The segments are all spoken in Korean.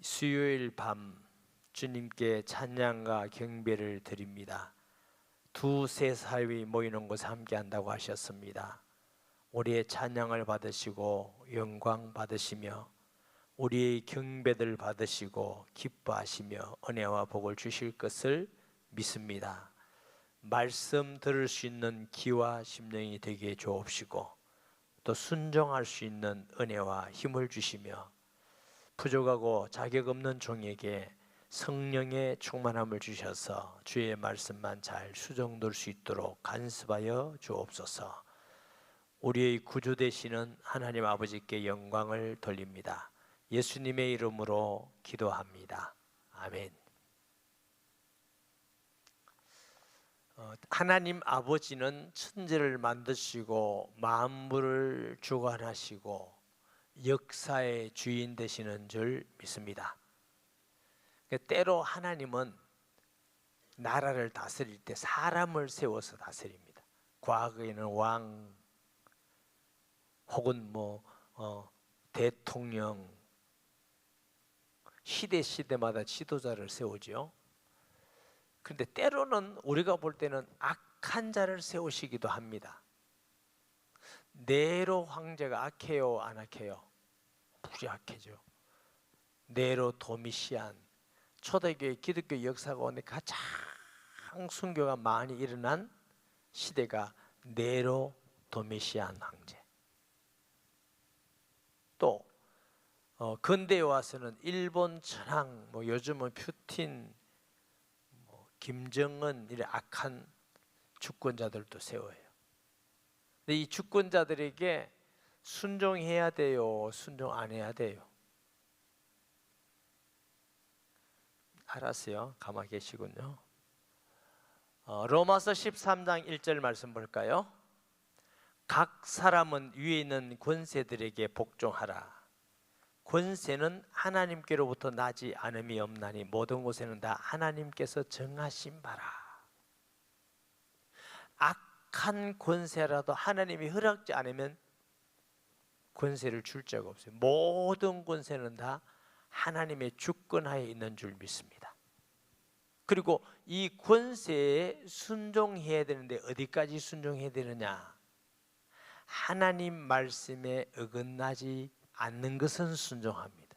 수요일 밤 주님께 찬양과 경배를 드립니다. 두세 사람이 모이는 곳에 함께 한다고 하셨습니다. 우리의 찬양을 받으시고 영광 받으시며 우리의 경배를 받으시고 기뻐하시며 은혜와 복을 주실 것을 믿습니다. 말씀 들을 수 있는 귀와 심령이 되게 주옵시고 또 순종할 수 있는 은혜와 힘을 주시며 부족하고 자격 없는 종에게 성령의 충만함을 주셔서 주의 말씀만 잘 수정될 수 있도록 간섭하여 주옵소서. 우리의 구주 되시는 하나님 아버지께 영광을 돌립니다. 예수님의 이름으로 기도합니다. 아멘. 하나님 아버지는 천지를 만드시고 만물을 주관하시고 역사의 주인 되시는 줄 믿습니다. 때로 하나님은 나라를 다스릴 때 사람을 세워서 다스립니다. 과거에는 왕 혹은 대통령, 시대마다 지도자를 세우죠. 그런데 때로는 우리가 볼 때는 악한 자를 세우시기도 합니다. 네로 황제가 악해요, 안 악해요? 무지 악해죠. 네로 도미시안, 초대교회 기독교 역사 가운데 가장 순교가 많이 일어난 시대가 네로 도미시안 황제. 또 근대에 와서는 일본 천황, 요즘은 푸틴, 김정은 이런 악한 주권자들도 세워요. 근데 이 주권자들에게 순종해야 돼요, 순종 안 해야 돼요? 알았어요. 가만히 계시군요. 로마서 13장 1절 말씀 볼까요? 각 사람은 위에 있는 권세들에게 복종하라. 권세는 하나님께로부터 나지 않음이 없나니 모든 곳에는 다 하나님께서 정하신 바라. 악한 권세라도 하나님이 허락지 않으면 권세를 줄 자가 없어요. 모든 권세는 다 하나님의 주권하에 있는 줄 믿습니다. 그리고 이 권세에 순종해야 되는데 어디까지 순종해야 되느냐? 하나님 말씀에 어긋나지 않는 것은 순종합니다.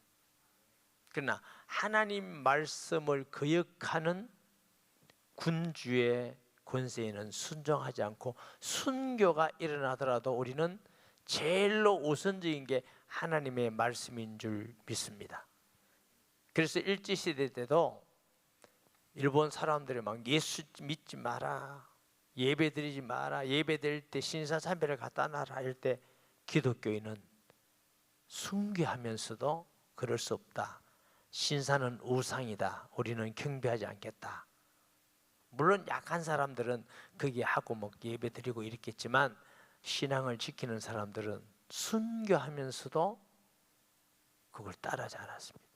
그러나 하나님 말씀을 거역하는 군주의 권세에는 순종하지 않고 순교가 일어나더라도 우리는 제일로 우선적인 게 하나님의 말씀인 줄 믿습니다. 그래서 일제시대 때도 일본 사람들이 막 예수 믿지 마라, 예배 드리지 마라, 예배 드릴 때 신사참배를 갖다 놔라 이럴 때 기독교인은 순교하면서도 그럴 수 없다. 신사는 우상이다. 우리는 경배하지 않겠다. 물론 약한 사람들은 거기에 하고 예배 드리고 이랬겠지만 신앙을 지키는 사람들은 순교하면서도 그걸 따르지 않았습니다.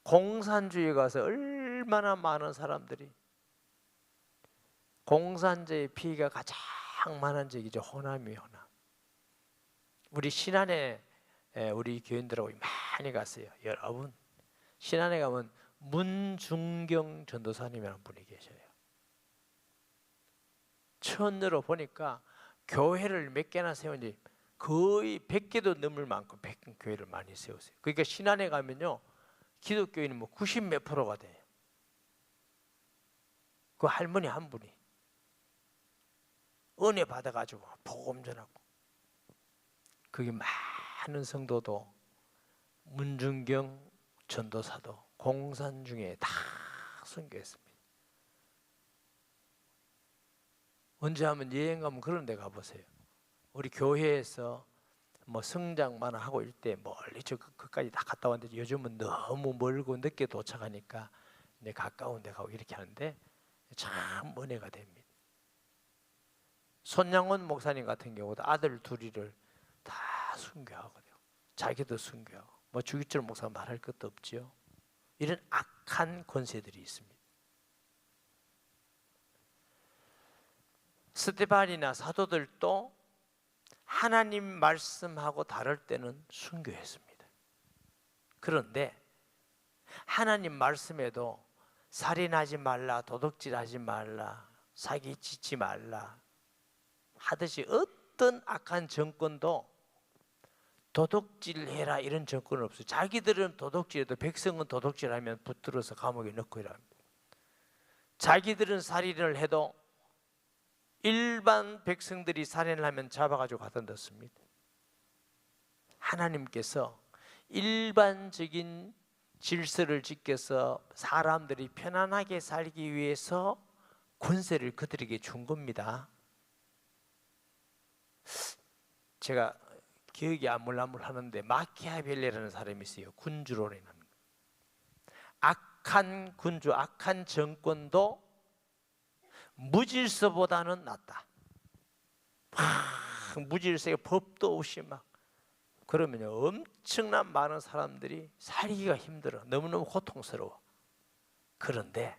공산주의에 가서 얼마나 많은 사람들이, 공산주의 피해가 가장 많은 지역이죠. 호남이에요, 호남. 우리 신안에 우리 교인들하고 많이 갔어요. 여러분 신안에 가면 문중경 전도사님이라는 분이 계셔요. 천으로 보니까 교회를 몇 개나 세운지 거의 100개도 넘을 만큼 교회를 많이 세우세요. 그러니까 신안에 가면요 기독교인은 90 몇 프로가 돼요. 그 할머니 한 분이 은혜 받아가지고 복음 전하고, 거기 많은 성도도 문중경 전도사도 공산 중에 다 선교했습니다. 언제 한번 여행 가면 그런 데 가보세요. 우리 교회에서 성장만 하고 이럴 때 멀리 그까지 다 갔다 왔는데 요즘은 너무 멀고 늦게 도착하니까 이제 가까운 데 가고 이렇게 하는데 참 은혜가 됩니다. 손양원 목사님 같은 경우도 아들 둘이를 다 순교하거든요. 자기도 순교하고 주기철 목사 말할 것도 없지요. 이런 악한 권세들이 있습니다. 스데반이나 사도들도 하나님 말씀하고 다를 때는 순교했습니다. 그런데 하나님 말씀에도 살인하지 말라, 도둑질하지 말라, 사기치지 말라 하듯이 어떤 악한 정권도 도둑질해라 이런 정권은 없어요. 자기들은 도둑질해도 백성은 도둑질하면 붙들어서 감옥에 넣고 이랍니다. 자기들은 살인을 해도 일반 백성들이 살인을 하면 잡아가지고 갖다 넣습니다. 하나님께서 일반적인 질서를 지켜서 사람들이 편안하게 살기 위해서 권세를 그들에게 준 겁니다. 제가 기억이 아물아물하는데 마키아벨리라는 사람이 있어요. 군주론이라는 거. 악한 군주, 악한 정권도 무질서보다는 낫다. 무질서에 법도 없이 막 그러면요 엄청난 많은 사람들이 살기가 힘들어. 너무너무 고통스러워. 그런데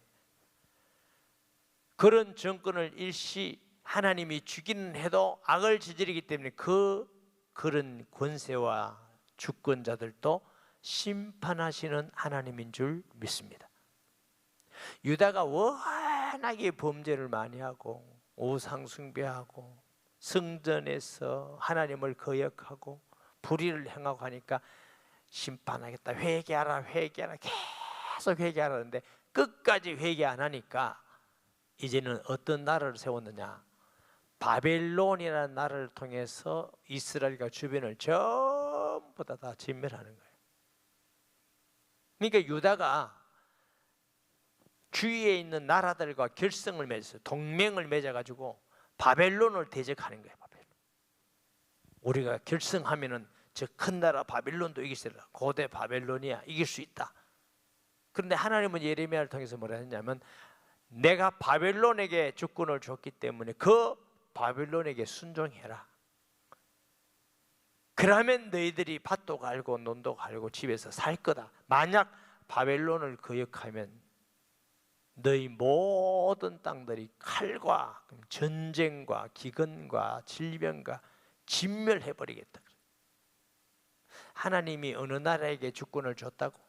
그런 정권을 일시 하나님이 주기는 해도 악을 저지르기 때문에 그런 권세와 주권자들도 심판하시는 하나님인 줄 믿습니다. 유다가 워낙에 범죄를 많이 하고 우상 숭배하고 성전에서 하나님을 거역하고 불의를 행하고 하니까 심판하겠다, 회개하라 회개하라 계속 회개하라는데 끝까지 회개 안 하니까 이제는 어떤 나라를 세웠느냐, 바벨론이라는 나라를 통해서 이스라엘과 주변을 전부 다 진멸하는 거예요. 그러니까 유다가 주위에 있는 나라들과 결성을 맺어서 동맹을 맺어가지고 바벨론을 대적하는 거예요. 바벨론. 우리가 결성하면은 저 큰 나라 바벨론도 이길 수 있다. 고대 바벨론이야 이길 수 있다. 그런데 하나님은 예레미야를 통해서 뭐라 했냐면 내가 바벨론에게 주권을 줬기 때문에 그 바벨론에게 순종해라. 그러면 너희들이 밭도 갈고 논도 갈고 집에서 살 거다. 만약 바벨론을 거역하면 너희 모든 땅들이 칼과 전쟁과 기근과 질병과 진멸해버리겠다. 하나님이 어느 나라에게 주권을 줬다고?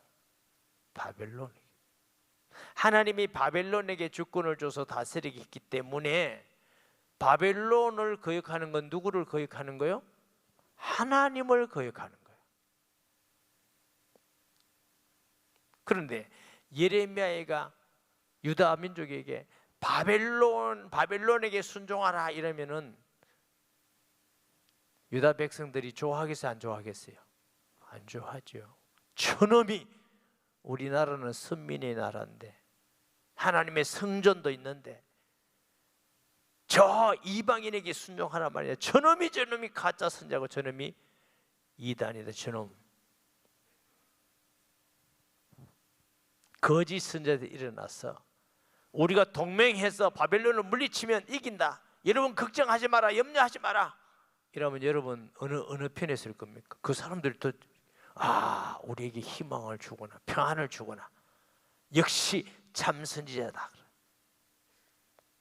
바벨론에게. 하나님이 바벨론에게 주권을 줘서 다스리게 했기 때문에 바벨론을 거역하는 건 누구를 거역하는 거예요? 하나님을 거역하는 거예요. 그런데 예레미야가 유다 민족에게 바벨론에게 순종하라 이러면은 유다 백성들이 좋아하겠어요, 안 좋아하겠어요? 안 좋아하죠. 저놈이, 우리나라는 선민의 나라인데 하나님의 성전도 있는데 저 이방인에게 순종하란 말이야. 저놈이 가짜 선자고 저놈이 이단이다. 저놈 거짓 선자들이 일어나서 우리가 동맹해서 바벨론을 물리치면 이긴다. 여러분 걱정하지 마라, 염려하지 마라. 이러면 여러분 어느 편에 설 겁니까? 그 사람들도 우리에게 희망을 주거나 평안을 주거나 역시 참 선지자다.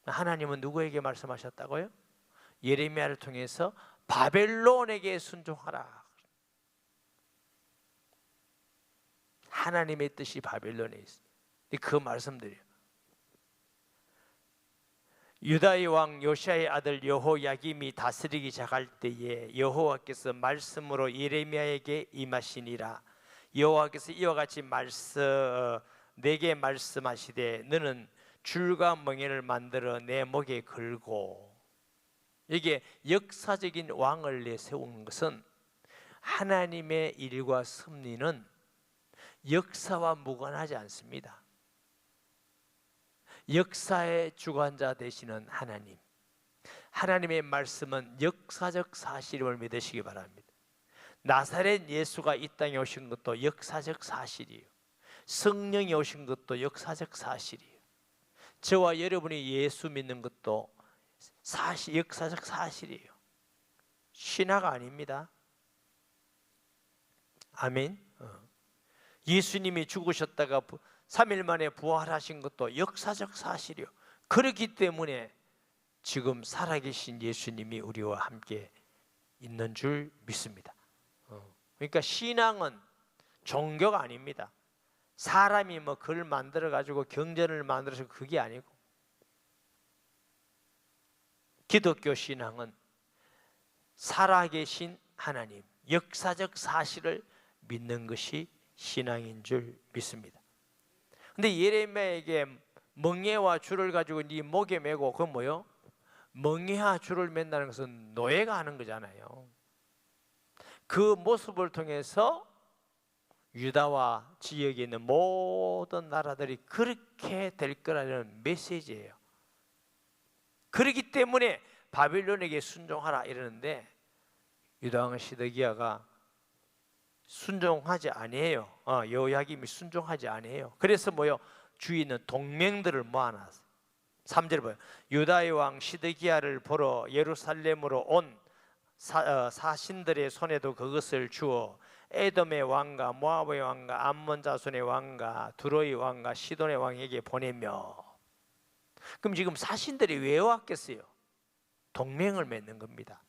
하나님은 누구에게 말씀하셨다고요? 예레미야를 통해서 바벨론에게 순종하라. 하나님의 뜻이 바벨론에 있어요. 그 말씀드려요. 유다의 왕 요시아의 아들 여호야김이 다스리기 시작할 때에 여호와께서 말씀으로 예레미야에게 임하시니라. 여호와께서 이와 같이 내게 말씀하시되 너는 줄과 멍에를 만들어 내 목에 걸고. 이게 역사적인 왕을 내세우는 것은 하나님의 일과 섭리는 역사와 무관하지 않습니다. 역사의 주관자 되시는 하나님, 하나님의 말씀은 역사적 사실임을 믿으시기 바랍니다. 나사렛 예수가 이 땅에 오신 것도 역사적 사실이에요. 성령이 오신 것도 역사적 사실이에요. 저와 여러분이 예수 믿는 것도 역사적 사실이에요. 신화가 아닙니다. 아멘. 예수님이 죽으셨다가 3일 만에 부활하신 것도 역사적 사실이요. 그렇기 때문에 지금 살아계신 예수님이 우리와 함께 있는 줄 믿습니다. 그러니까 신앙은 종교가 아닙니다. 사람이 뭐 글 만들어 가지고 경전을 만들어서 그게 아니고, 기독교 신앙은 살아계신 하나님, 역사적 사실을 믿는 것이 신앙인 줄 믿습니다. 근데 예레미야에게 멍에와 줄을 가지고 네 목에 메고, 그건 뭐요? 멍에와 줄을 맨다는 것은 노예가 하는 거잖아요. 그 모습을 통해서 유다와 지역에 있는 모든 나라들이 그렇게 될 거라는 메시지예요. 그렇기 때문에 바빌론에게 순종하라 이러는데, 유다왕 시드기야가 순종하지 아니해요. 여호야김이 순종하지 아니해요. 그래서 뭐요? 주위에 있는 동맹들을 모아놨어요. 3절 보여. 유다의 왕 시드기야를 보러 예루살렘으로 온 사신들의 손에도 그것을 주어 에돔의 왕과 모압의 왕과 암몬 자손의 왕과 두로의 왕과 시돈의 왕에게 보내며. 그럼 지금 사신들이 왜 왔겠어요? 동맹을 맺는 겁니다.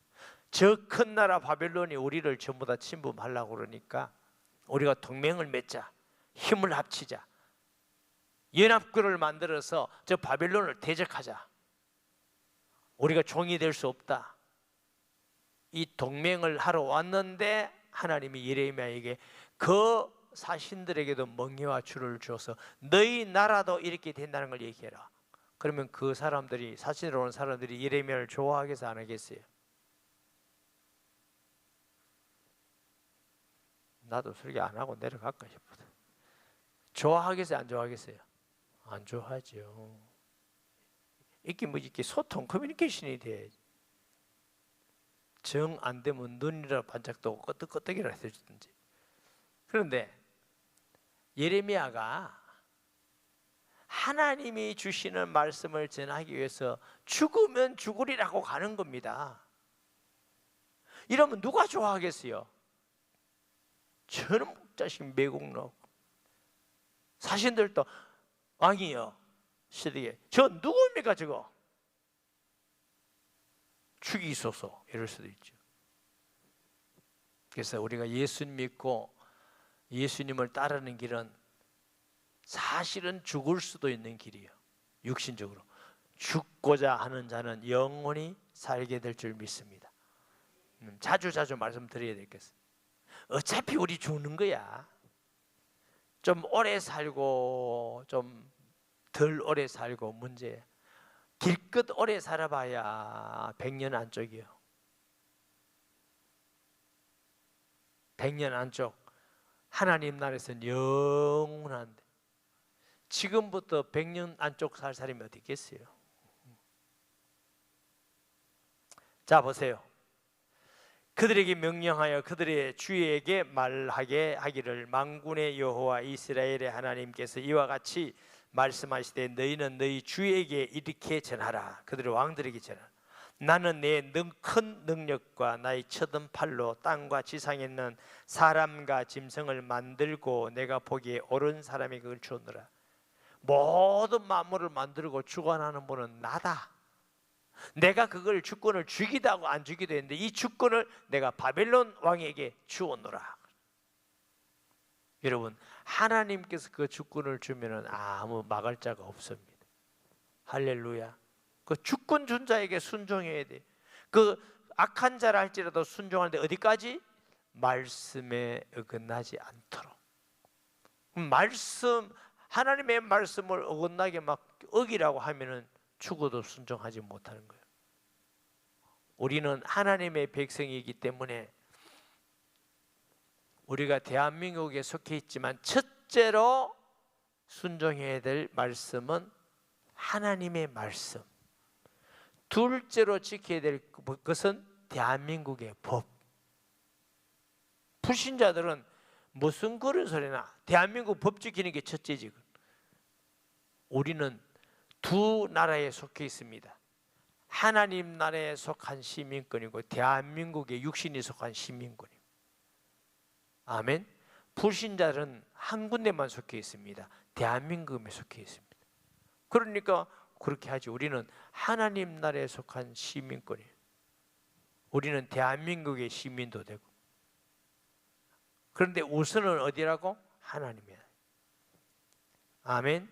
저 큰 나라 바벨론이 우리를 전부 다 침범하려고 그러니까 우리가 동맹을 맺자, 힘을 합치자, 연합군을 만들어서 저 바벨론을 대적하자. 우리가 종이 될 수 없다. 이 동맹을 하러 왔는데 하나님이 예레미야에게 그 사신들에게도 멍에와 줄을 줘서 너희 나라도 이렇게 된다는 걸 얘기해라. 그러면 그 사람들이, 사신으로 온 사람들이 예레미야를 좋아하겠어요, 안 하겠어요? 나도 설교 안 하고 내려갈까 싶어서. 좋아하겠어요, 안 좋아하겠어요? 안 좋아하죠. 이게 뭐 이렇게 소통, 커뮤니케이션이 돼야지. 정 안 되면 눈이라 반짝 뜨고 끄떡끄떡이라 해주든지. 그런데 예레미야가 하나님이 주시는 말씀을 전하기 위해서 죽으면 죽으리라고 가는 겁니다. 이러면 누가 좋아하겠어요? 저는 목자식 매국노 사신들도 왕이요 시대에 저 누굽니까 저거? 죽이소서 이럴 수도 있죠. 그래서 우리가 예수 믿고 예수님을 따르는 길은 사실은 죽을 수도 있는 길이에요. 육신적으로 죽고자 하는 자는 영원히 살게 될 줄 믿습니다. 자주 말씀드려야 되겠어요. 어차피 우리 죽는 거야. 좀 오래 살고 좀 덜 오래 살고 문제야. 길껏 오래 살아봐야 100년 안쪽이요. 100년 안쪽. 하나님 나라에서는 영원한데 지금부터 100년 안쪽 살 사람이 어디 있겠어요? 자 보세요. 그들에게 명령하여 그들의 주에게 말하게 하기를 만군의 여호와 이스라엘의 하나님께서 이와 같이 말씀하시되 너희는 너희 주에게 이렇게 전하라. 그들의 왕들에게 전하라. 나는 내 큰 능력과 나의 쳐든 팔로 땅과 지상에 있는 사람과 짐승을 만들고 내가 보기에 옳은 사람이 그걸 주었노라. 모든 만물을 만들고 주관하는 분은 나다. 내가 그걸 주권을 주기도 하고 안 주기도 했는데 이 주권을 내가 바벨론 왕에게 주었노라. 여러분 하나님께서 그 주권을 주면은 아무 막을 자가 없습니다. 할렐루야. 그 주권 준 자에게 순종해야 돼. 그 악한 자라 할지라도 순종하는데 어디까지? 말씀에 어긋나지 않도록. 말씀 하나님의 말씀을 어긋나게 막 어기라고 하면은 죽어도 순종하지 못하는 거예요. 우리는 하나님의 백성이기 때문에 우리가 대한민국에 속해 있지만 첫째로 순종해야 될 말씀은 하나님의 말씀. 둘째로 지켜야 될 것은 대한민국의 법. 불신자들은 무슨 그런 소리나 대한민국 법 지키는 게 첫째지. 우리는 두 나라에 속해 있습니다. 하나님 나라에 속한 시민권이고 대한민국의 육신이 속한 시민권이고. 아멘. 불신자들은 한 군데만 속해 있습니다. 대한민국에 속해 있습니다. 그러니까 그렇게 하지. 우리는 하나님 나라에 속한 시민권이에요. 우리는 대한민국의 시민도 되고 그런데 우선은 어디라고? 하나님이야. 아멘.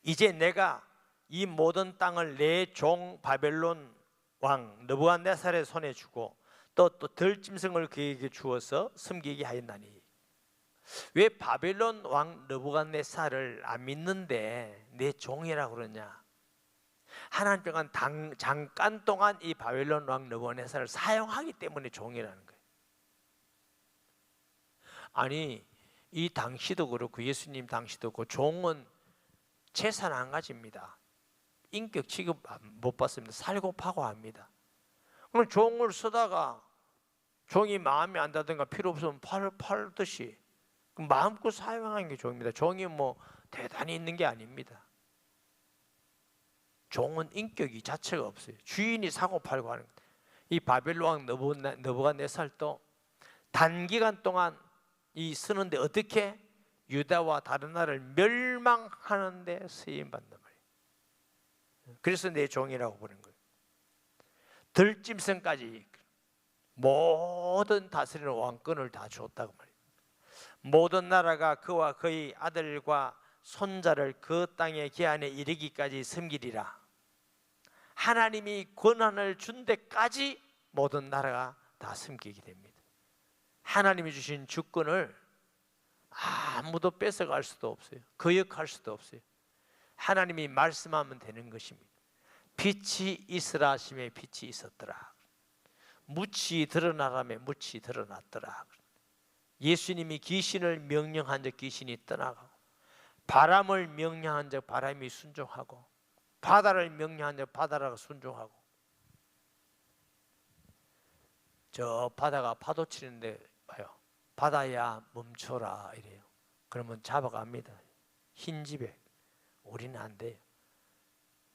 이제 내가 이 모든 땅을 내 종 바벨론 왕 느부갓네살의 손에 주고 또 들짐승을 그에게 주어서 섬기게 하였나니. 왜 바벨론 왕 느부갓네살을 안 믿는데 내 종이라고 그러냐? 하나님께서는 잠깐 동안 이 바벨론 왕 느부갓네살을 사용하기 때문에 종이라는 거예요. 아니, 이 당시도 그렇고 예수님 당시도 그렇고 종은 재산 안 가집니다. 인격 취급 못 받습니다. 살고 파고 합니다. 그럼 종을 쓰다가 종이 마음에 안 닿든가 필요 없으면 팔듯이 마음껏 사용하는 게 종입니다. 종이 뭐 대단히 있는 게 아닙니다. 종은 인격이 자체가 없어요. 주인이 사고 팔고 하는 거예요. 이 바벨론 느부갓네살도 단기간 동안 이 쓰는데 어떻게 유다와 다른 나라를 멸망하는 데 쓰임 받는 말이에요. 그래서 내 종이라고 부르는 거예요. 들짐승까지 모든 다스리는 왕권을 다 줬다고 말이에요. 모든 나라가 그와 그의 아들과 손자를 그 땅의 기한에 이르기까지 섬기리라. 하나님이 권한을 준 데까지 모든 나라가 다 섬기게 됩니다. 하나님이 주신 주권을 아무도 뺏어갈 수도 없어요. 거역할 수도 없어요. 하나님이 말씀하면 되는 것입니다. 빛이 있으라 하심에 빛이 있었더라. 묻이 드러나라며 묻이 드러났더라. 예수님이 귀신을 명령한 적 귀신이 떠나가고, 바람을 명령한 적 바람이 순종하고, 바다를 명령한 적 바다가 순종하고. 저 바다가 파도 치는데 봐요. 바다야 멈춰라 이래요. 그러면 잡아갑니다. 흰지백. 우리는 안 돼요.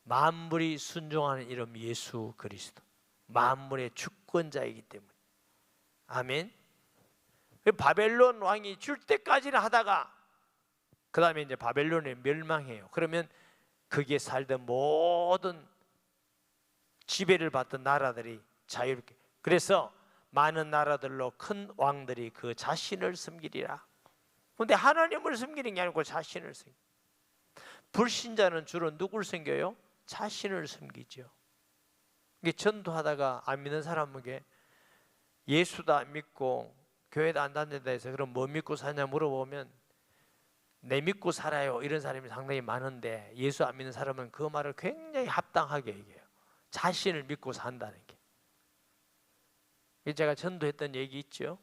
만물이 순종하는 이름 예수 그리스도, 만물의 주권자이기 때문에. 아멘. 바벨론 왕이 줄 때까지는 하다가 그 다음에 이제 바벨론이 멸망해요. 그러면 거기에 살던 모든 지배를 받던 나라들이 자유롭게, 그래서 많은 나라들로 큰 왕들이 그 자신을 섬기리라. 그런데 하나님을 섬기는 게 아니고 자신을 섬겨. 불신자는 주로 누굴 섬겨요? 자신을 섬기죠. 이게 전도하다가 안 믿는 사람에게 예수도 안 믿고 교회도 안 다닌다 해서 그럼 뭐 믿고 사냐 물어보면 내 믿고 살아요 이런 사람이 상당히 많은데, 예수 안 믿는 사람은 그 말을 굉장히 합당하게 얘기해요. 자신을 믿고 산다는 게. 제가 전도했던 얘기 있죠.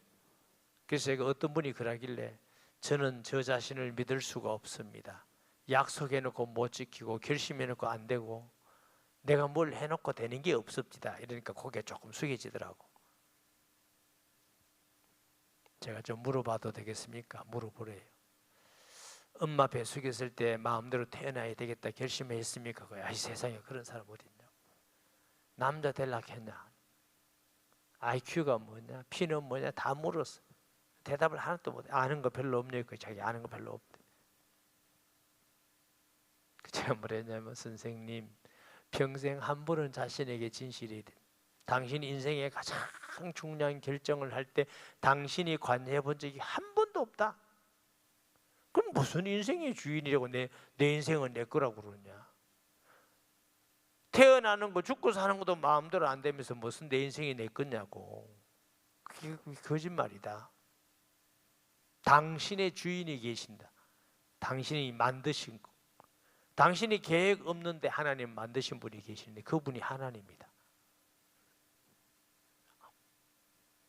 그래서 제가 어떤 분이 그러길래 저는 저 자신을 믿을 수가 없습니다. 약속해놓고 못 지키고 결심해놓고 안 되고 내가 뭘 해놓고 되는 게 없습니다. 이러니까 고개 조금 숙여지더라고. 제가 좀 물어봐도 되겠습니까? 물어보래요. 엄마 배 숙였을 때 마음대로 태어나야 되겠다 결심했습니까? 이 세상에 그런 사람 어디 있냐? 남자 되려고 했냐? IQ가 뭐냐? 피는 뭐냐? 다 물었어. 대답을 하나도 못해. 아는 거 별로 없냐? 자기 아는 거 별로 없대. 제가 뭐랬냐면, 선생님 평생 한 번은 자신에게 진실이 돼. 당신 인생의 가장 중요한 결정을 할 때 당신이 관여해 본 적이 한 번도 없다. 그럼 무슨 인생의 주인이라고 내 인생은 내 거라고 그러냐? 태어나는 거 죽고 사는 것도 마음대로 안 되면서 무슨 내 인생이 내 거냐고. 그게 거짓말이다. 당신의 주인이 계신다. 당신이 만드신 거. 당신이 계획 없는데 하나님 만드신 분이 계시는데 그분이 하나님이다.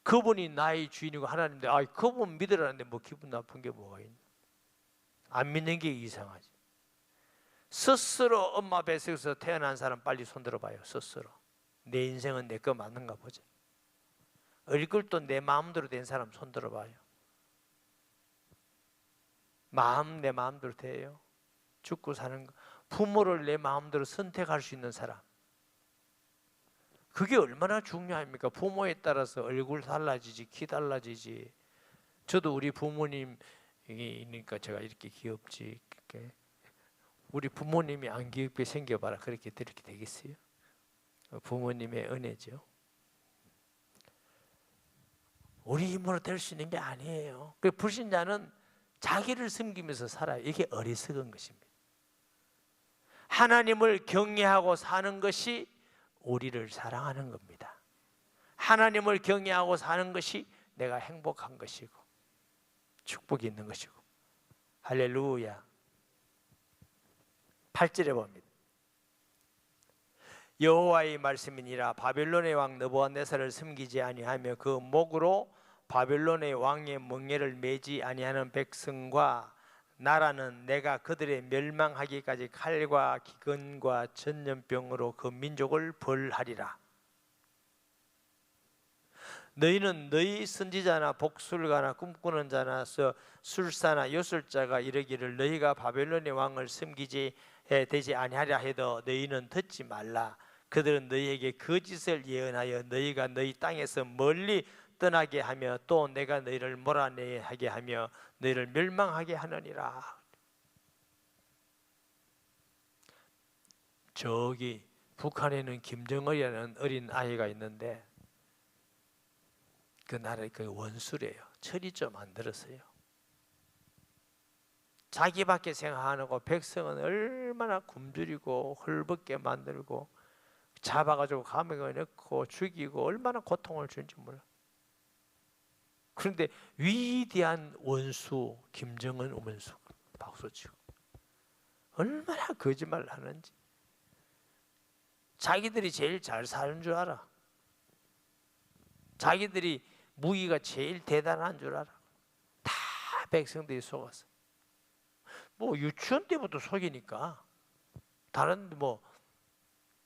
그분이 나의 주인이고 하나님인데 그분 믿으라는데 뭐 기분 나쁜 게 뭐가 있나? 안 믿는 게 이상하지. 스스로 엄마 뱃속에서 태어난 사람 빨리 손들어 봐요. 스스로. 내 인생은 내 거 맞는가 보자. 얼굴도 내 마음대로 된 사람 손들어 봐요. 내 마음대로 돼요. 죽고 사는 거. 부모를 내 마음대로 선택할 수 있는 사람. 그게 얼마나 중요합니까? 부모에 따라서 얼굴 달라지지, 키 달라지지. 저도 우리 부모님이니까 제가 이렇게 귀엽지. 우리 부모님이 안 귀엽게 생겨봐라. 그렇게 되겠어요? 부모님의 은혜죠. 우리 힘으로 될 수 있는 게 아니에요. 그 불신자는 자기를 섬기면서 살아요. 이게 어리석은 것입니다. 하나님을 경외하고 사는 것이 우리를 사랑하는 겁니다. 하나님을 경외하고 사는 것이 내가 행복한 것이고 축복이 있는 것이고. 할렐루야. 8절에 봅니다. 여호와의 말씀이니라. 바벨론의 왕 느부갓네살을 섬기지 아니하며 그 목으로 바벨론의 왕의 멍에를 매지 아니하는 백성과 나라는 내가 그들의 멸망하기까지 칼과 기근과 전염병으로 그 민족을 벌하리라. 너희는 너희 선지자나 복술가나 꿈꾸는 자나 술사나 요술자가 이르기를 너희가 바벨론의 왕을 섬기지 되지 아니하려 해도 너희는 듣지 말라. 그들은 너희에게 거짓을 예언하여 너희가 너희 땅에서 멀리 떠나게 하며 또 내가 너희를 몰아내게 하며 너희를 멸망하게 하느니라. 저기 북한에는 김정은이라는 어린 아이가 있는데 그 나라의 그 원수래요. 철이 좀 안 들었어요. 자기밖에 생각하고 백성은 얼마나 굶주리고 헐벗게 만들고 잡아가지고 감옥에 넣고 죽이고 얼마나 고통을 주는지 몰라. 그런데 위대한 원수 김정은 원수 박수치고 얼마나 거짓말을 하는지. 자기들이 제일 잘 사는 줄 알아. 자기들이 무기가 제일 대단한 줄 알아. 다 백성들이 속았어. 뭐 유치원 때부터 속이니까 다른 뭐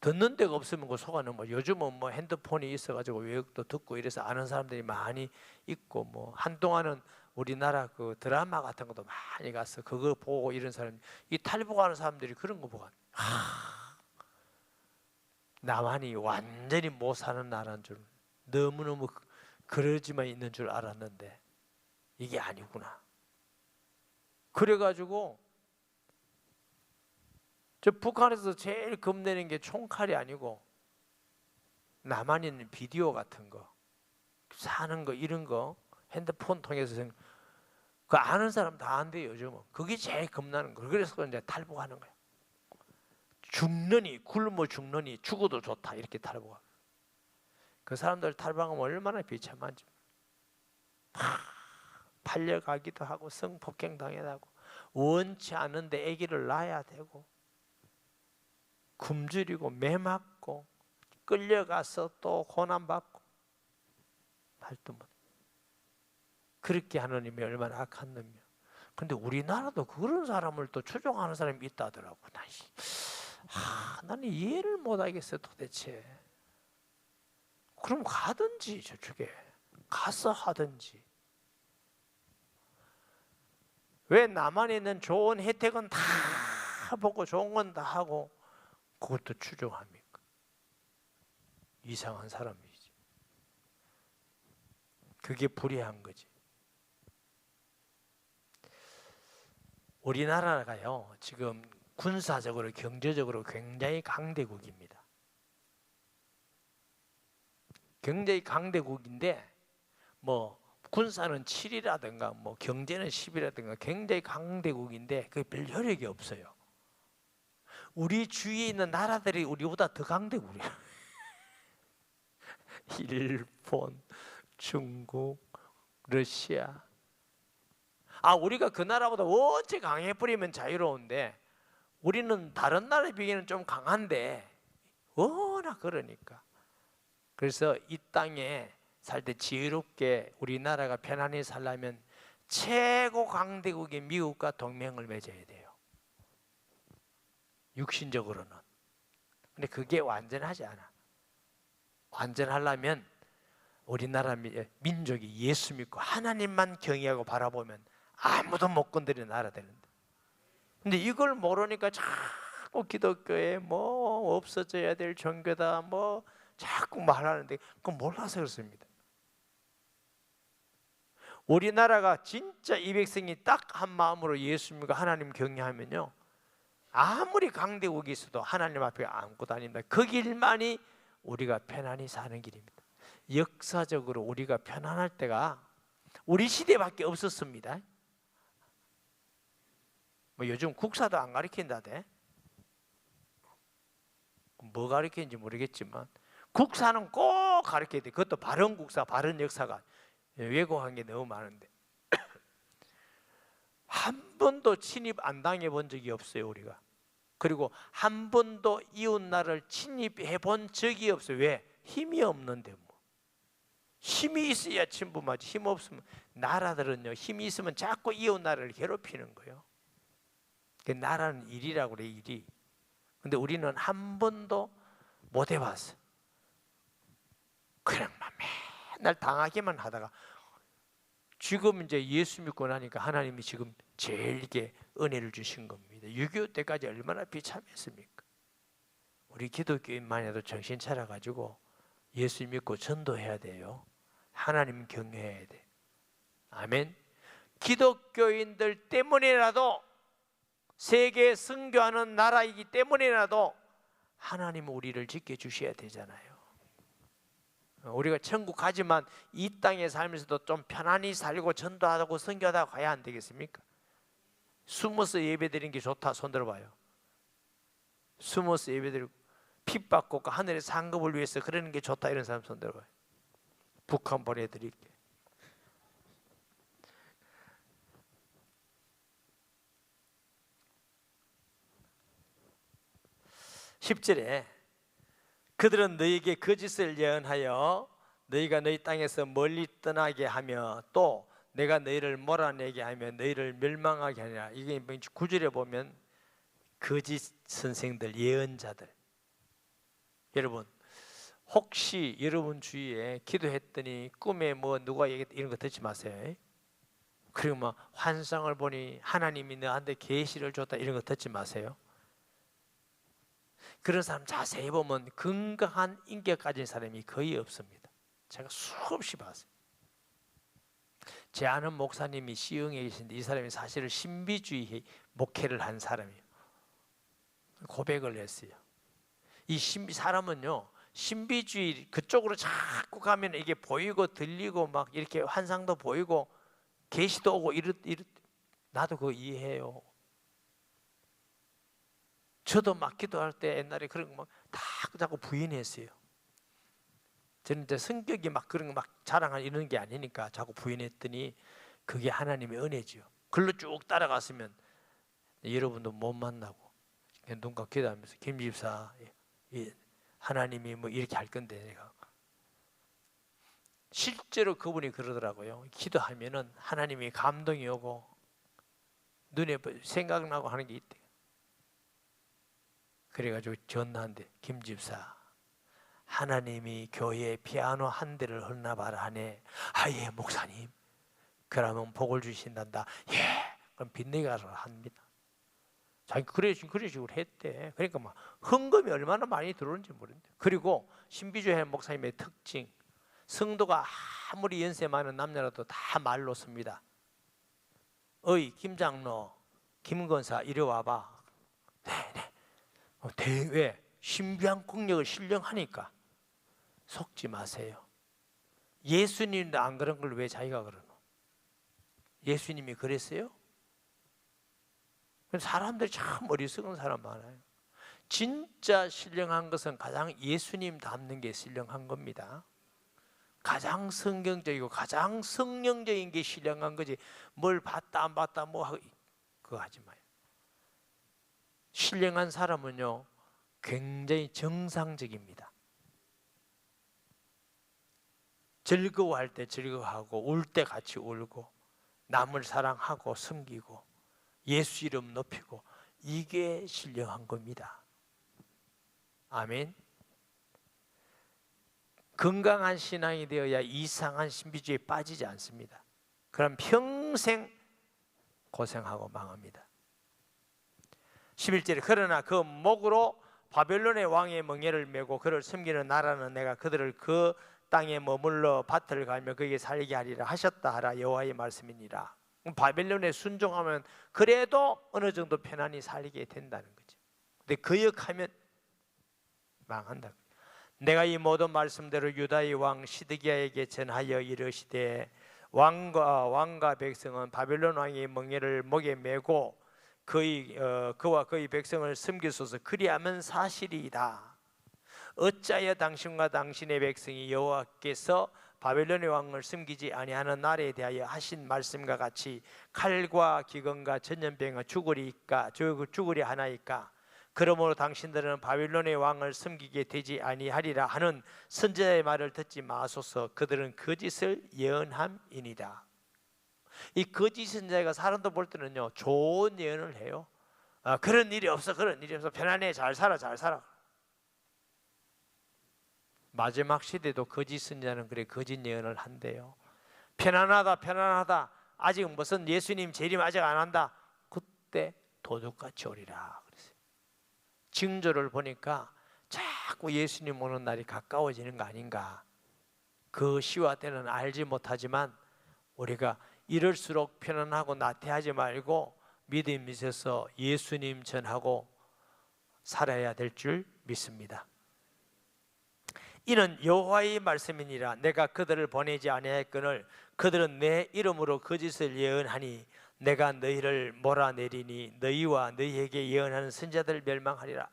듣는 데가 없으면 그 속아는 뭐 요즘은 뭐 핸드폰이 있어가지고 외국도 듣고 이래서 아는 사람들이 많이 있고 뭐 한동안은 우리나라 그 드라마 같은 것도 많이 갔어. 그거 보고 이런 사람 이 탈북하는 사람들이 그런 거 보고 남한이 완전히 못 사는 나라인 줄 너무너무 그러지만 있는 줄 알았는데 이게 아니구나. 그래가지고 저 북한에서 제일 겁내는 게 총칼이 아니고 남한 있는 비디오 같은 거 사는 거 이런 거 핸드폰 통해서 그 아는 사람 다 안 돼요. 요즘은 그게 제일 겁나는 거. 그래서 이제 탈북하는 거예요. 죽느니 굶어 죽느니 죽어도 좋다 이렇게 탈북하고. 그 사람들 탈북하면 얼마나 비참한지. 팔려가기도 하고 성폭행 당해하고 원치 않은데 아기를 낳아야 되고 굶주리고 매 맞고 끌려가서 또 고난받고 말도 못. 그렇게 하느님이 얼마나 악한 놈이야. 근데 우리나라도 그런 사람을 또 추종하는 사람이 있다더라고. 나는 이해를 못하겠어 도대체. 그럼 가든지 저쪽에 가서 하든지. 왜 남한에 있는 좋은 혜택은 다 보고 좋은 건 다 하고 그것도 추종합니까? 이상한 사람이지. 그게 불의한 거지. 우리나라가요 지금 군사적으로 경제적으로 굉장히 강대국입니다. 굉장히 강대국인데 뭐 군사는 7이라든가 뭐 경제는 10이라든가 굉장히 강대국인데 그게 별 효력이 없어요. 우리 주위에 있는 나라들이 우리보다 더 강대국이야. 일본, 중국, 러시아. 우리가 그 나라보다 원체 강해버리면 자유로운데 우리는 다른 나라에 비해는 좀 강한데 워낙 그러니까. 그래서 이 땅에 살 때 지혜롭게 우리나라가 편안히 살려면 최고 강대국인 미국과 동맹을 맺어야 돼요. 육신적으로는. 근데 그게 완전하지 않아. 완전하려면 우리나라 민족이 예수 믿고 하나님만 경외하고 바라보면 아무도 못 건드리는 나라 되는데. 근데 이걸 모르니까 자꾸 기독교에 뭐 없어져야 될 종교다 뭐 자꾸 말하는데 그건 몰라서 그렇습니다. 우리나라가 진짜 이 백성이 딱 한 마음으로 예수 믿고 하나님 경외하면요 아무리 강대국이 있어도 하나님 앞에 안고 다닙니다. 그 길만이 우리가 편안히 사는 길입니다. 역사적으로 우리가 편안할 때가 우리 시대밖에 없었습니다. 뭐 요즘 국사도 안 가르친다대. 뭐 가르치는지 모르겠지만 국사는 꼭 가르쳐야 돼. 그것도 바른 국사, 바른 역사가. 왜곡한 게 너무 많은데 한 번도 침입 안 당해 본 적이 없어요, 우리가. 그리고 한 번도 이웃 나라를 침입해 본 적이 없어요. 왜? 힘이 없는데 뭐. 힘이 있어야 침범하지. 힘 없으면, 나라들은요 힘이 있으면 자꾸 이웃 나라를 괴롭히는 거예요. 그 나라는 일이라고 그래, 일이. 근데 우리는 한 번도 못 해봤어. 그냥 맨날 당하기만 하다가 지금 이제 예수 믿고 나니까 하나님이 지금 제일 이게 은혜를 주신 겁니다. 6.25 때까지 얼마나 비참했습니까? 우리 기독교인만 해도 정신 차려가지고 예수 믿고 전도해야 돼요. 하나님 경외해야 돼. 아멘. 기독교인들 때문이라도, 세계 선교하는 나라이기 때문이라도 하나님은 우리를 지켜주셔야 되잖아요. 우리가 천국 가지만 이 땅에 살면서도 좀 편안히 살고 전도하고 선교하다 가야 안 되겠습니까? 숨어서 예배드리는 게 좋다. 손 들어봐요. 숨어서 예배드리고 핍받고 하늘의 상급을 위해서 그러는 게 좋다. 이런 사람 손 들어봐요. 북한 보내드릴게. 10절에 그들은 너희에게 거짓을 예언하여 너희가 너희 땅에서 멀리 떠나게 하며 또 내가 너희를 몰아내게 하며 너희를 멸망하게 하리라. 이게 9절에 보면 거짓 선생들, 예언자들. 여러분, 혹시 여러분 주위에 기도했더니 꿈에 뭐 누가 얘기했다 이런 거 듣지 마세요. 그리고 막 환상을 보니 하나님이 너한테 계시를 줬다 이런 거 듣지 마세요. 그런 사람 자세히 보면 건강한 인격 가진 사람이 거의 없습니다. 제가 수없이 봤어요. 제 아는 목사님이 시흥에 계신데 이 사람이 사실은 신비주의 목회를 한 사람이에요. 고백을 했어요. 이 사람은요 신비주의 그쪽으로 자꾸 가면 이게 보이고 들리고 막 이렇게 환상도 보이고 계시도 오고 나도 그거 이해해요. 저도 막 기도할 때 옛날에 그런 거 막 다 자꾸 부인했어요. 저는 이제 성격이 막 그런 거 막 자랑하는 이런 게 아니니까 자꾸 부인했더니 그게 하나님의 은혜죠. 글로 쭉 따라갔으면 여러분도 못 만나고 눈 감고 기도하면서 김 집사 하나님이 뭐 이렇게 할 건데 내가 실제로 그분이 그러더라고요. 기도하면은 하나님이 감동이 오고 눈에 생각나고 하는 게 있대요. 그래가지고 전화한대. 김 집사, 하나님이 교회에 피아노 한 대를 흘나봐라 하네. 아, 예, 목사님. 그러면 복을 주신단다. 예, 그럼 빚내가서 합니다. 자기 그런 식으로 했대. 그러니까 막 헌금이 얼마나 많이 들어오는지 모르는데. 그리고 신비주의 목사님의 특징, 성도가 아무리 연세 많은 남녀라도 다 말로 씁니다. 어이, 김장로, 김건사 이리 와봐. 네. 왜? 신비한 국력을 신령하니까. 속지 마세요. 예수님도 안 그런 걸 왜 자기가 그러노? 예수님이 그랬어요? 사람들이 참 어리석은 사람 많아요. 진짜 신령한 것은 가장 예수님 닮는 게 신령한 겁니다. 가장 성경적이고 가장 성령적인 게 신령한 거지. 뭘 봤다 안 봤다 뭐 하고 그거 하지 마요. 신령한 사람은요 굉장히 정상적입니다. 즐거워할 때 즐거워하고 울 때 같이 울고 남을 사랑하고 섬기고 예수 이름 높이고 이게 신령한 겁니다. 아멘. 건강한 신앙이 되어야 이상한 신비주의에 빠지지 않습니다. 그럼 평생 고생하고 망합니다. 11절에 그러나 그 목으로 바벨론의 왕의 멍에를 메고 그를 섬기는 나라는 내가 그들을 그 땅에 머물러 밭을 갈며 거기에 살게 하리라 하셨다 하라 여호와의 말씀이니라. 바벨론에 순종하면 그래도 어느 정도 편안히 살게 된다는 거죠. 근데 거역하면 망한다. 내가 이 모든 말씀대로 유다의 왕 시드기야에게 전하여 이르시되 왕과 백성은 바벨론 왕의 멍에를 목에 메고 그와 그의 백성을 섬기소서. 그리하면 사실이다. 어찌하여 당신과 당신의 백성이 여호와께서 바벨론의 왕을 섬기지 아니하는 날에 대하여 하신 말씀과 같이 칼과 기근과 전염병과 죽으리 하나이까? 그러므로 당신들은 바벨론의 왕을 섬기게 되지 아니하리라 하는 선지자의 말을 듣지 마소서. 그들은 거짓을 예언함이니라. 이 거짓 선지자가 사람도 볼 때는요 좋은 예언을 해요. 그런 일이 없어, 그런 일이 없어, 편안해, 잘 살아, 잘 살아. 마지막 시대도 거짓 선지자는 그래 거짓 예언을 한대요. 편안하다, 편안하다, 아직 무슨 예수님 재림 아직 안 한다. 그때 도둑같이 오리라 그랬어요. 징조를 보니까 자꾸 예수님 오는 날이 가까워지는 거 아닌가. 그 시와 때는 알지 못하지만 우리가 이럴수록 편안하고 나태하지 말고 믿음 있어서 예수님 전하고 살아야 될 줄 믿습니다. 이는 여호와의 말씀이니라. 내가 그들을 보내지 아니하였거늘 그들은 내 이름으로 거짓을 예언하니 내가 너희를 몰아내리니 너희와 너희에게 예언하는 선지자들 멸망하리라.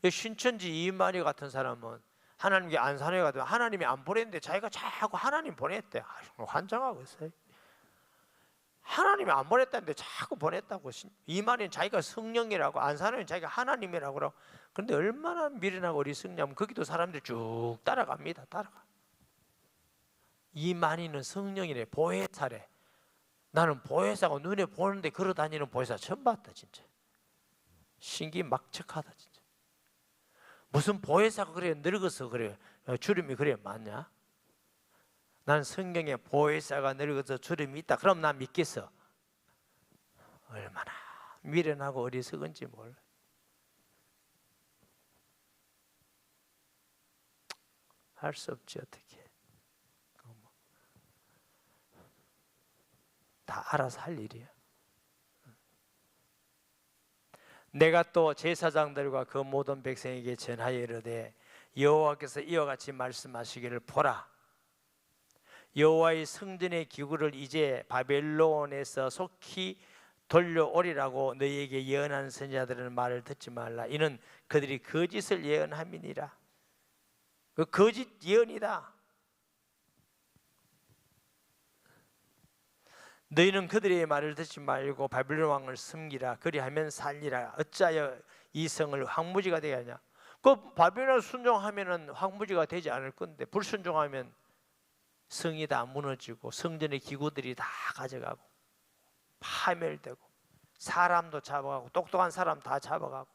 신천지 이만희 같은 사람은 하나님께 안산회 같은 하나님이 안 보냈는데 자기가 자꾸 하나님 보냈대. 환장하고 있어요. 하나님이 안 보냈다는데 자꾸 보냈다고. 이만희는 자기가 성령이라고, 안산회는 자기가 하나님이라고 그러고. 그런데 얼마나 미련하고 어리석냐면 거기도 사람들이 쭉 따라갑니다. 따라가. 이만희는 성령이래. 보혜사래. 나는 보혜사고 눈에 보는데 걸어다니는 보혜사 처음 봤다 진짜. 신기막측하다 진짜. 무슨 보혜사가 그래 늙어서 그래 주름이 그래 많냐? 난 성경에 보혜사가 늙어서 주름이 있다. 그럼 난 믿겠어. 얼마나 미련하고 어리석은지 몰라. 할 수 없지 어떻게. 다 알아서 할 일이야. 내가 또 제사장들과 그 모든 백성에게 전하여 이르되 여호와께서 이와 같이 말씀하시기를 보라. 여호와의 성전의 기구를 이제 바벨론에서 속히 돌려오리라고 너희에게 예언하는 선지자들은 말을 듣지 말라. 이는 그들이 거짓을 예언함이니라. 그 거짓 예언이다. 너희는 그들의 말을 듣지 말고 바벨론 왕을 섬기라. 그리하면 살리라. 어찌하여 이 성을 황무지가 되게 하냐? 그 바벨론을 순종하면은 황무지가 되지 않을 건데 불순종하면 성이 다 무너지고 성전의 기구들이 다 가져가고 파멸되고 사람도 잡아가고 똑똑한 사람 다 잡아가고.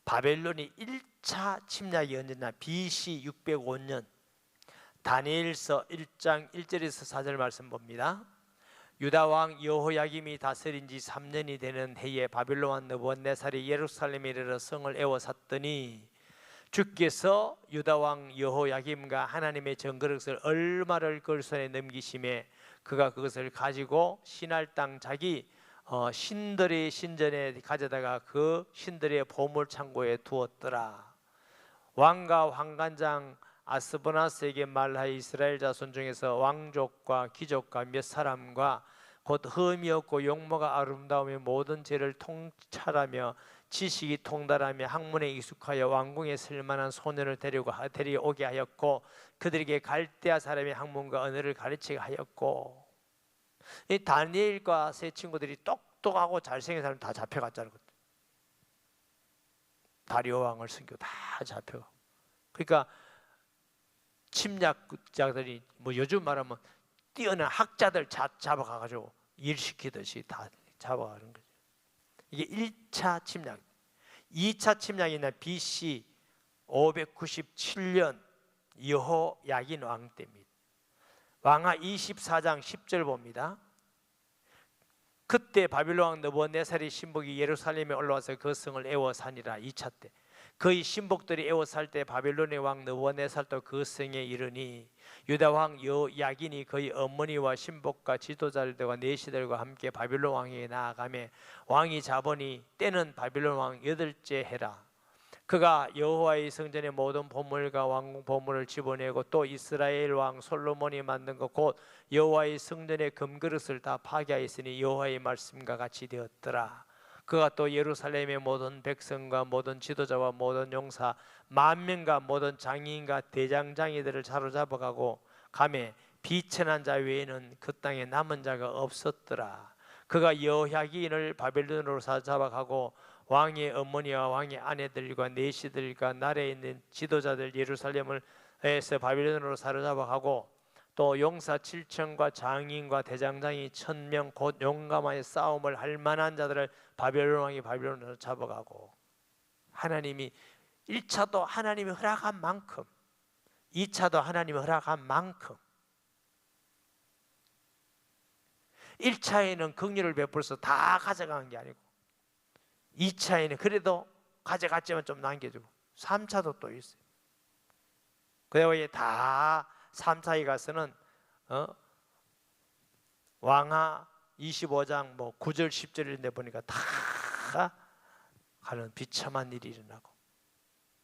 바벨론이 1차 침략이 언제냐? BC 605년 다니엘서 1장 1절에서 4절 말씀 봅니다. 유다 왕 여호야김이 다스린 지 3년이 되는 해에 바빌론 왕 느부갓네살이 예루살렘에 이르러 성을 에워쌌더니 주께서 유다 왕 여호야김과 하나님의 정그릇을 얼마를 그 손에 넘기심에 그가 그것을 가지고 신할 땅 자기 신들의 신전에 가져다가 그 신들의 보물 창고에 두었더라. 왕과 황관장 아스보나스에게 말하여 이스라엘 자손 중에서 왕족과 귀족과 몇 사람과 곧 흠이 없고 용모가 아름다우며 모든 죄를 통찰하며 지식이 통달하며 학문에 익숙하여 왕궁에 쓸만한 소년을 데려오게 하였고 그들에게 갈대아 사람의 학문과 언어를 가르치게 하였고. 이 다니엘과 세 친구들이 똑똑하고 잘생긴 사람 다 잡혀갔잖아요. 다리오 왕을 섬기고 다 잡혀가고. 그러니까 침략자들이 뭐 요즘 말하면 뛰어난 학자들 잡아가가지고 일시키듯이 다 잡아가는 거죠. 이게 1차 침략. 2차 침략이나 BC 597년 여호야긴 왕 때입니다. 왕하 24장 10절 봅니다. 그때 바빌론 왕 느부갓네살의 신복이 예루살렘에 올라와서 그 성을 에워사니라. 2차 때 그의 신복들이 에워살 때 바벨론의 왕 느부갓네살도 그 성에 이르니 유다 왕 여호야긴이 그의 어머니와 신복과 지도자들과 내시들과 함께 바벨론 왕에게 나아가매 왕이 자보니 때는 바벨론 왕 8째 해라. 그가 여호와의 성전의 모든 보물과 왕궁 보물을 집어내고 또 이스라엘 왕 솔로몬이 만든 것 곧 여호와의 성전의 금그릇을 다 파괴하였으니 여호와의 말씀과 같이 되었더라. 그가 또 예루살렘의 모든 백성과 모든 지도자와 모든 용사 만명과 모든 장인과 대장장이들을 사로잡아가고 감에 비천한 자 외에는 그 땅에 남은 자가 없었더라. 그가 여호야긴을 바벨론으로 사로잡아가고 왕의 어머니와 왕의 아내들과 내시들과 나라에 있는 지도자들 예루살렘에서 바벨론으로 사로잡아가고 또 용사 7천과 장인과 대장장이 1000명 곧 용감하게 싸움을 할 만한 자들을 바벨론 왕이 바벨론으로 잡아가고, 하나님이 1차도 하나님이 허락한 만큼 2차도 하나님이 허락한 만큼 1차에는 긍휼을 베풀어서 다 가져간 게 아니고 2차에는 그래도 가져갔지만 좀 남겨주고 3차도 또 있어요. 그 후에 다 3차에 가서는 왕하 25장 9절 10절인데 보니까 다 가는 비참한 일이 일어나고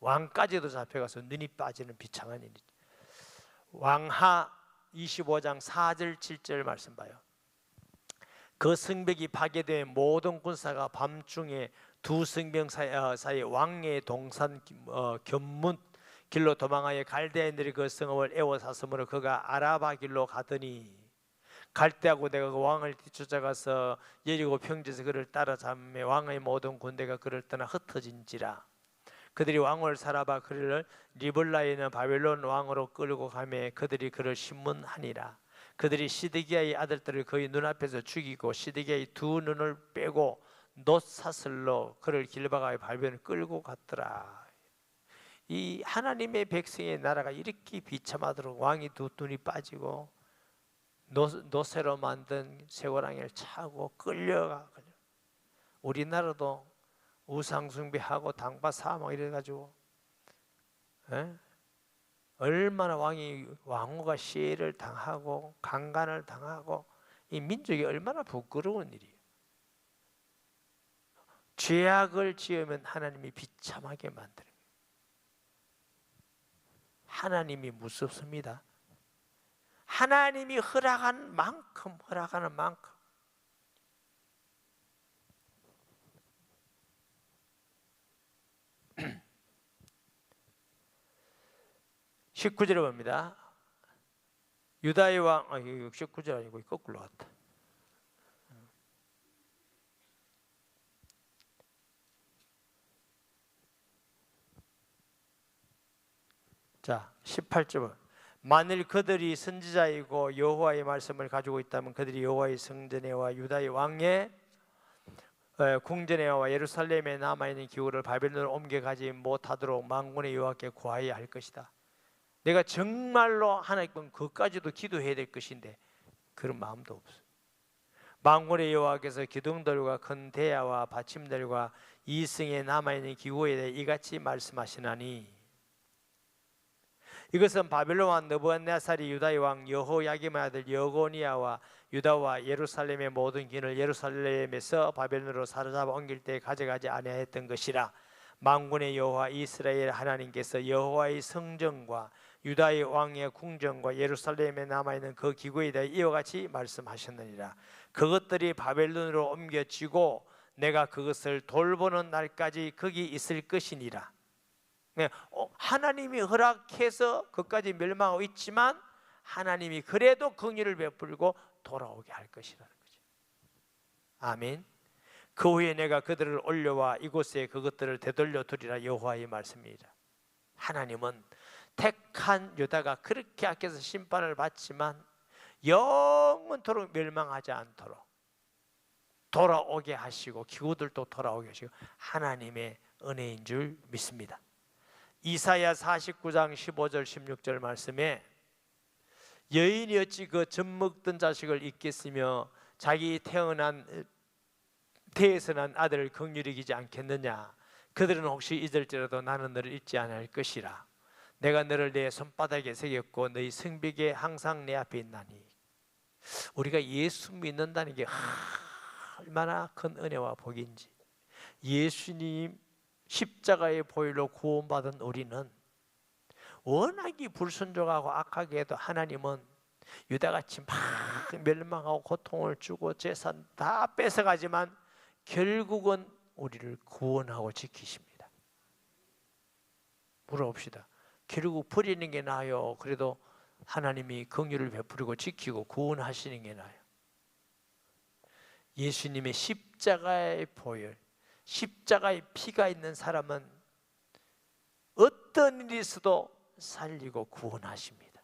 왕까지도 잡혀가서 눈이 빠지는 비참한 일이죠. 왕하 25장 4절 7절 말씀 봐요. 그 성벽이 파괴된 모든 군사가 밤중에 두 성벽 사이 왕의 동산 견문 길로 도망하여 갈대인들이 그 성읍을 에워쌌으므로 그가 아라바 길로 가더니 갈대하고 내가 그 왕을 뒤쫓아가서 여리고 평지에서 그를 따라잡매 왕의 모든 군대가 그를 떠나 흩어진지라. 그들이 왕을 사라바 그를 리블라에 있는 바벨론 왕으로 끌고 가매 그들이 그를 신문하니라. 그들이 시드기야의 아들들을 그의 눈앞에서 죽이고 시드기야의 두 눈을 빼고 놋사슬로 그를 길바가의 바벨론에 끌고 갔더라. 이 하나님의 백성의 나라가 이렇게 비참하도록 왕이 두 눈이 빠지고 노새로 만든 쇠고랑이를 차고 끌려가. 우리나라도 우상숭배하고 당바사막 이래가지고 얼마나 왕후가 시해를 당하고 강간을 당하고 이 민족이 얼마나 부끄러운 일이에요. 죄악을 지으면 하나님이 비참하게 만드는 거예요. 하나님이 무섭습니다. 하나님이 허락한 만큼 허락하는 만큼 19절에 봅니다. 유다의 왕 19절 아니고 거꾸로 갔다. 자 18절 만일 그들이 선지자이고 여호와의 말씀을 가지고 있다면 그들이 여호와의 성전에와 유다의 왕의 궁전에와 예루살렘에 남아있는 기후를 바벨론으로 옮겨가지 못하도록 만군의 여호와께 구하여야 할 것이다. 내가 정말로 하나님 그까지도 기도해야 될 것인데 그런 마음도 없어요. 만군의 여호와께서 기둥들과 큰 대야와 받침들과 이승에 남아있는 기후에 대해 이같이 말씀하시나니 이것은 바벨론 왕 느부갓네살이 유다의 왕 여호야김의 아들 여고니아와 유다와 예루살렘의 모든 기인을 예루살렘에서 바벨론으로 사로잡아 옮길 때 가져가지 아니하였던 것이라. 만군의 여호와 이스라엘 하나님께서 여호와의 성전과 유다의 왕의 궁전과 예루살렘에 남아있는 그 기구에 대해 이와 같이 말씀하셨느니라. 그것들이 바벨론으로 옮겨지고 내가 그것을 돌보는 날까지 거기 있을 것이니라. 하나님이 허락해서 그까지 멸망하고 있지만 하나님이 그래도 긍휼을 베풀고 돌아오게 할 것이라는 거죠. 아멘. 그 후에 내가 그들을 올려와 이곳에 그것들을 되돌려 두리라. 여호와의 말씀이라. 하나님은 택한 유다가 그렇게 악해서 심판을 받지만 영원토록 멸망하지 않도록 돌아오게 하시고 기후들도 돌아오게 하시고 하나님의 은혜인 줄 믿습니다. 이사야 49장 15절 16절 말씀에 여인이 어찌 그 젖먹던 자식을 잊겠으며 자기 태에서 난 아들을 긍휼히 여기지 않겠느냐. 그들은 혹시 잊을지라도 나는 너를 잊지 않을 것이라. 내가 너를 내 손바닥에 새겼고 너희 성벽에 항상 내 앞에 있나니. 우리가 예수 믿는다는 게 얼마나 큰 은혜와 복인지. 예수님 십자가의 보혈로 구원받은 우리는 워낙에 불순종하고 악하게 해도 하나님은 유다같이 막 멸망하고 고통을 주고 재산 다 뺏어가지만 결국은 우리를 구원하고 지키십니다. 물어봅시다. 결국 버리는 게 나아요, 그래도 하나님이 긍휼을 베푸리고 지키고 구원하시는 게 나아요? 예수님의 십자가의 보혈, 십자가의 피가 있는 사람은 어떤 일이 있어도 살리고 구원하십니다.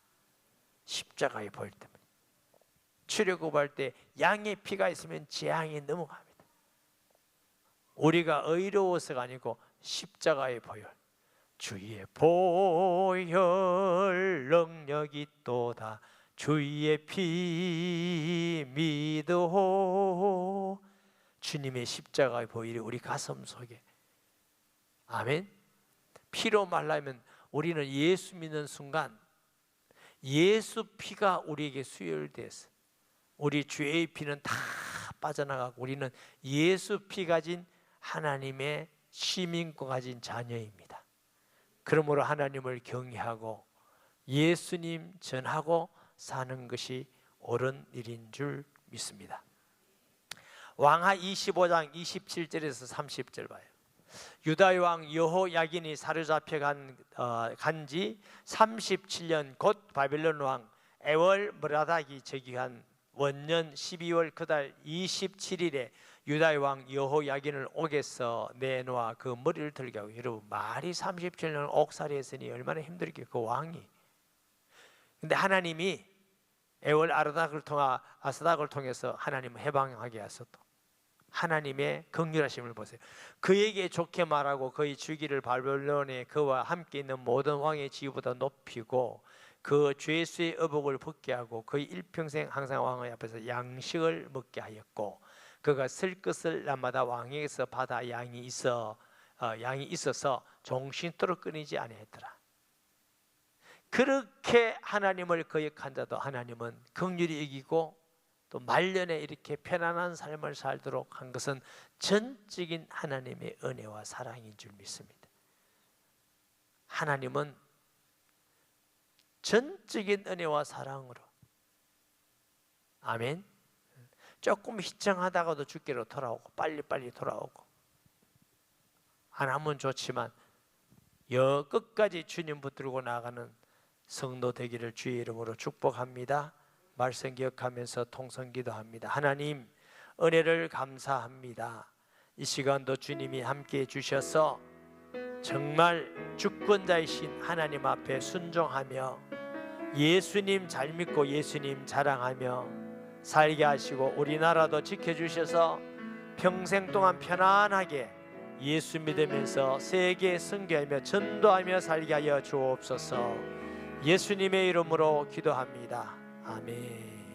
십자가의 보혈 때문에. 출애굽할 때 양의 피가 있으면 재앙이 넘어갑니다. 우리가 의로워서가 아니고 십자가의 보혈, 주의 보혈 능력이 있도다, 주의 피 믿어. 주님의 십자가의 보혈이 우리 가슴 속에, 아멘. 피로 말하면 우리는 예수 믿는 순간 예수 피가 우리에게 수혈돼서 우리 죄의 피는 다 빠져나가고 우리는 예수 피 가진 하나님의 시민권 가진 자녀입니다. 그러므로 하나님을 경외하고 예수님 전하고 사는 것이 옳은 일인 줄 믿습니다. 왕하 25장 27절에서 30절 봐요. 유다의 왕 여호야긴이 사로잡혀 간지 37년 곧 바벨론 왕 에월므라닥이 즉위한 원년 12월 그달 27일에 유다의 왕 여호야긴을 옥에서 내놓아 그 머리를 들게 하고, 여러분 말이 37년 옥살이 했으니 얼마나 힘들게 그 왕이. 근데 하나님이 에월 아스닥을 통해서 하나님을 해방하게 하셨다. 하나님의 긍휼하심을 보세요. 그에게 좋게 말하고 그의 주기를 바벨론에 그와 함께 있는 모든 왕의 지위보다 높이고 그 죄수의 의복을 벗게 하고 그의 일평생 항상 왕의 앞에서 양식을 먹게 하였고, 그가 쓸 것을 날마다 왕에게서 받아 양이 있어서 종신토록 끊이지 아니했더라. 그렇게 하나님을 거역한 자도 하나님은 긍휼히 여기고 또 말년에 이렇게 편안한 삶을 살도록 한 것은 전적인 하나님의 은혜와 사랑인 줄 믿습니다. 하나님은 전적인 은혜와 사랑으로, 아멘. 조금 희청하다가도 주께로 돌아오고 빨리빨리 돌아오고 안 하면 좋지만 끝까지 주님 붙들고 나가는 성도 되기를 주의 이름으로 축복합니다. 말씀 기억하면서 통성 기도합니다. 하나님, 은혜를 감사합니다. 이 시간도 주님이 함께해 주셔서 정말 주권자이신 하나님 앞에 순종하며 예수님 잘 믿고 예수님 자랑하며 살게 하시고 우리나라도 지켜주셔서 평생 동안 편안하게 예수 믿으면서 세계 선교하며 전도하며 살게 하여 주옵소서. 예수님의 이름으로 기도합니다. 아멘.